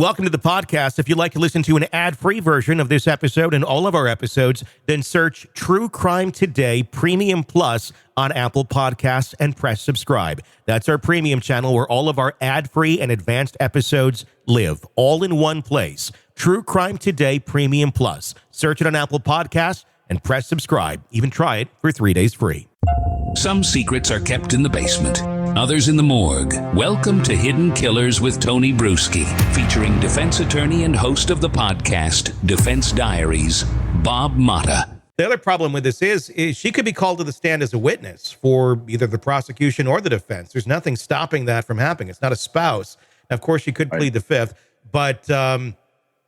Welcome to the podcast. If you'd like to listen to an ad-free version of this episode and all of our episodes, then search True Crime Today Premium Plus on Apple Podcasts and press subscribe. That's our premium channel where all of our ad-free and advanced episodes live, all in one place. True Crime Today Premium Plus. Search it on Apple Podcasts and press subscribe. Even try it for 3 days free. Some secrets are kept in the basement, others in the morgue. Welcome to Hidden Killers with Tony Brueski, featuring defense attorney and host of the podcast, Defense Diaries, Bob Motta. The other problem with this is she could be called to the stand as a witness for either the prosecution or the defense. There's nothing stopping that from happening. It's not a spouse. Now, of course, she could plead the fifth, but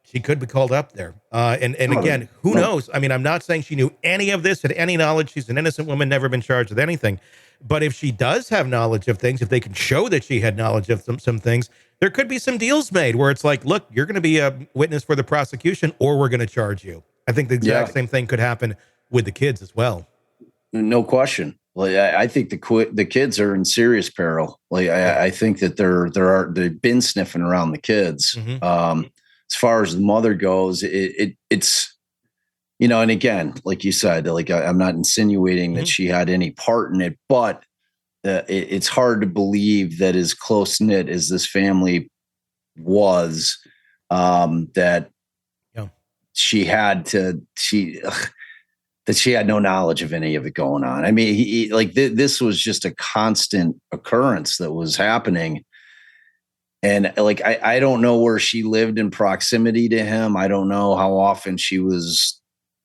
she could be called up there. And again, who knows? I mean, I'm not saying she knew any of this, had any knowledge. She's an innocent woman, never been charged with anything. But if she does have knowledge of things, if they can show that she had knowledge of some things, there could be some deals made where it's like, look, you're going to be a witness for the prosecution or we're going to charge you. I think the exact same thing could happen with the kids as well. No question. Like, I think the kids are in serious peril. Like, I think that they've been sniffing around the kids. Mm-hmm. As far as the mother goes, it's, you know, and again, like you said, like I'm not insinuating that she had any part in it, but it's hard to believe that as close knit as this family was, that she had no knowledge of any of it going on. I mean, this was just a constant occurrence that was happening. And like, I don't know where she lived in proximity to him. I don't know how often she was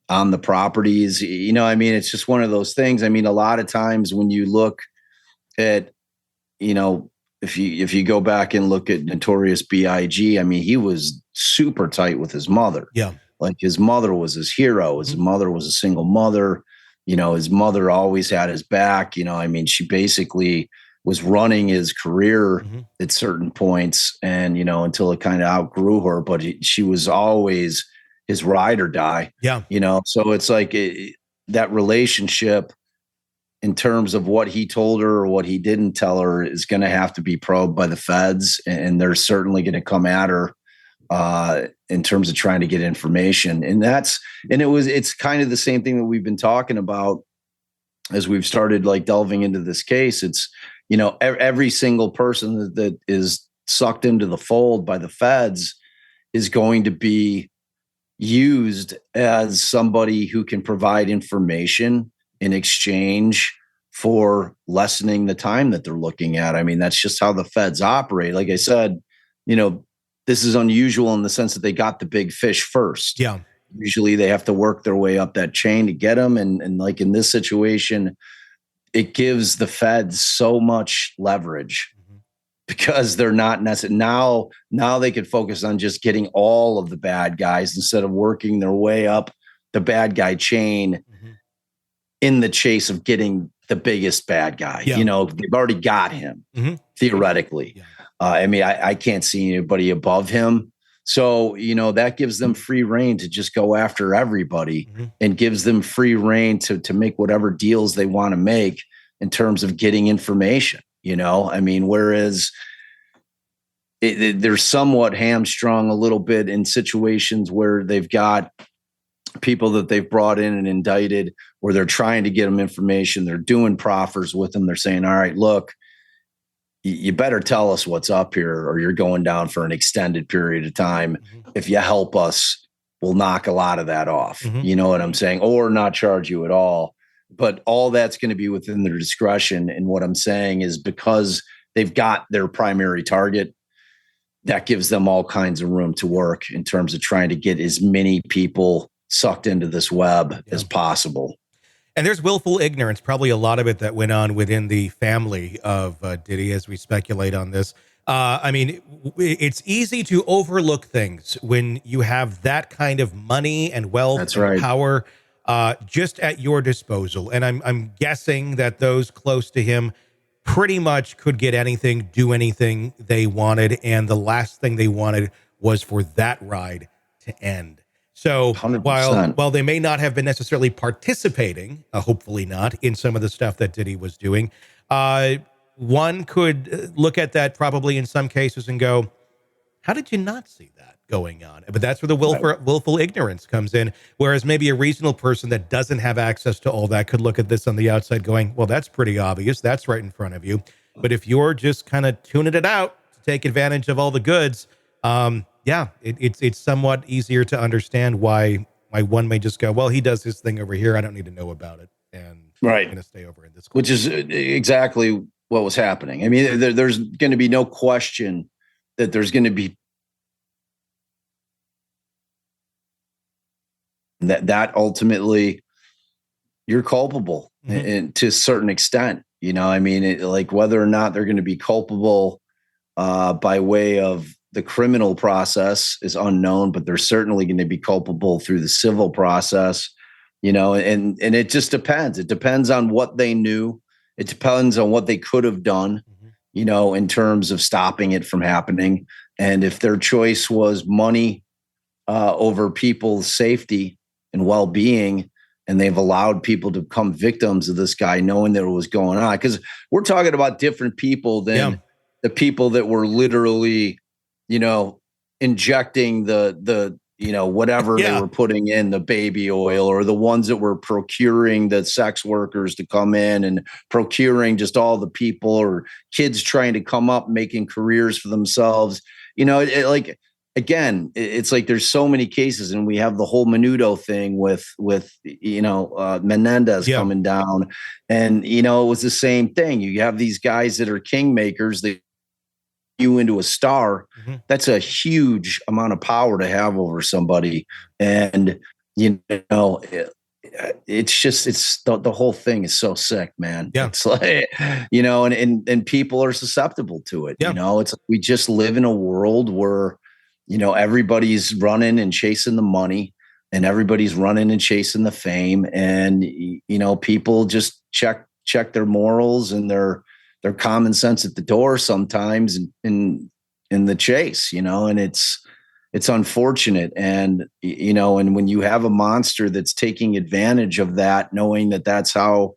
on the properties. You know, I mean, it's just one of those things. I mean, a lot of times when you look at, you know, if you go back and look at Notorious B.I.G., I mean, he was super tight with his mother. Yeah. Like his mother was his hero. His mother was a single mother. You know, his mother always had his back. You know, I mean, she basically was running his career at certain points and, you know, until it kind of outgrew her, but she was always his ride or die. Yeah. You know, so it's like that relationship in terms of what he told her or what he didn't tell her is going to have to be probed by the feds. And they're certainly going to come at her in terms of trying to get information. And it's kind of the same thing that we've been talking about as we've started like delving into this case. It's, you know, every single person that is sucked into the fold by the feds is going to be used as somebody who can provide information in exchange for lessening the time that they're looking at. I mean, that's just how the feds operate. Like I said, you know, this is unusual in the sense that they got the big fish first. Yeah. Usually they have to work their way up that chain to get them. And like in this situation, it gives the feds so much leverage because they're not necessarily now they could focus on just getting all of the bad guys instead of working their way up the bad guy chain in the chase of getting the biggest bad guy. Yeah. You know, they've already got him theoretically. Yeah. I mean, I can't see anybody above him. So, you know, that gives them free reign to just go after everybody and gives them free reign to make whatever deals they want to make in terms of getting information, you know? I mean, whereas they're somewhat hamstrung a little bit in situations where they've got people that they've brought in and indicted where they're trying to get them information. They're doing proffers with them. They're saying, all right, look, you better tell us what's up here or you're going down for an extended period of time. If you help us, we'll knock a lot of that off. You know what I'm saying? Or not charge you at all. But all that's going to be within their discretion. And what I'm saying is because they've got their primary target, that gives them all kinds of room to work in terms of trying to get as many people sucked into this web as possible. And there's willful ignorance, probably a lot of it that went on within the family of Diddy as we speculate on this. I mean, it's easy to overlook things when you have that kind of money and wealth and power just at your disposal. And I'm guessing that those close to him pretty much could get anything, do anything they wanted. And the last thing they wanted was for that ride to end. So 100%. while they may not have been necessarily participating, hopefully not, in some of the stuff that Diddy was doing, one could look at that probably in some cases and go, How did you not see that going on? But that's where the willful ignorance comes in. Whereas maybe a reasonable person that doesn't have access to all that could look at this on the outside going, well, that's pretty obvious. That's right in front of you. But if you're just kind of tuning it out to take advantage of all the goods, it's somewhat easier to understand why one may just go, well, he does his thing over here. I don't need to know about it. And I'm going to stay over in this corner. Which is exactly what was happening. I mean, there's going to be no question that there's going to be that ultimately you're culpable and to a certain extent, I mean, like whether or not they're going to be culpable by way of the criminal process is unknown, but they're certainly going to be culpable through the civil process, and it just depends. It depends on what they knew. It depends on what they could have done, in terms of stopping it from happening. And if their choice was money over people's safety and well-being, and they've allowed people to become victims of this guy knowing that it was going on, because we're talking about different people than the people that were literally, injecting the whatever they were putting in, the baby oil, or the ones that were procuring the sex workers to come in and procuring just all the people, or kids trying to come up making careers for themselves. It's like there's so many cases, and we have the whole Menudo thing with Menendez coming down, and it was the same thing. You have these guys that are kingmakers that you into a star. That's a huge amount of power to have over somebody, and it's just the whole thing is so sick, man. It's like and people are susceptible to it. It's like we just live in a world where everybody's running and chasing the money, and everybody's running and chasing the fame, and people just check their morals and their common sense at the door sometimes in the chase, and it's unfortunate. And and when you have a monster that's taking advantage of that, knowing that that's how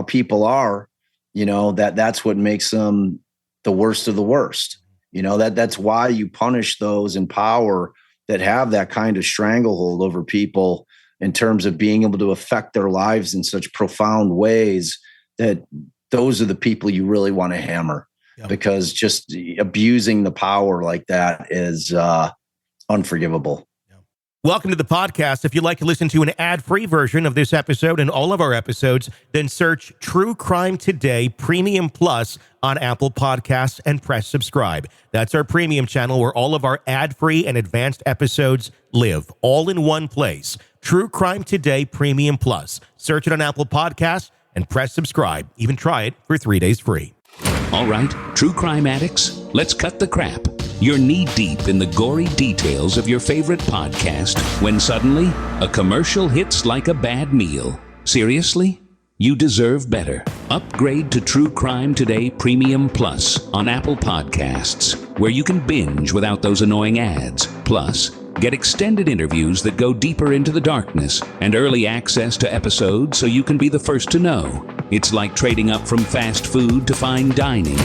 people are, that's what makes them the worst of the worst. That's why you punish those in power that have that kind of stranglehold over people in terms of being able to affect their lives in such profound ways, that those are the people you really want to hammer, because just abusing the power like that is unforgivable. Welcome to the podcast. If you'd like to listen to an ad-free version of this episode and all of our episodes, then search True Crime Today Premium Plus on Apple Podcasts and press subscribe. That's our premium channel where all of our ad-free and advanced episodes live, all in one place. True Crime Today Premium Plus. Search it on Apple Podcasts and press subscribe. Even try it for 3 days free. All right, true crime addicts, let's cut the crap. You're knee-deep in the gory details of your favorite podcast when suddenly a commercial hits like a bad meal. Seriously? You deserve better. Upgrade to True Crime Today Premium Plus on Apple Podcasts, where you can binge without those annoying ads. Plus, get extended interviews that go deeper into the darkness and early access to episodes so you can be the first to know. It's like trading up from fast food to fine dining,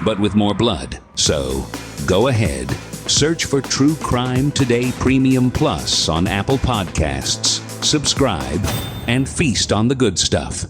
but with more blood. So, go ahead. Search for True Crime Today Premium Plus on Apple Podcasts. Subscribe and feast on the good stuff.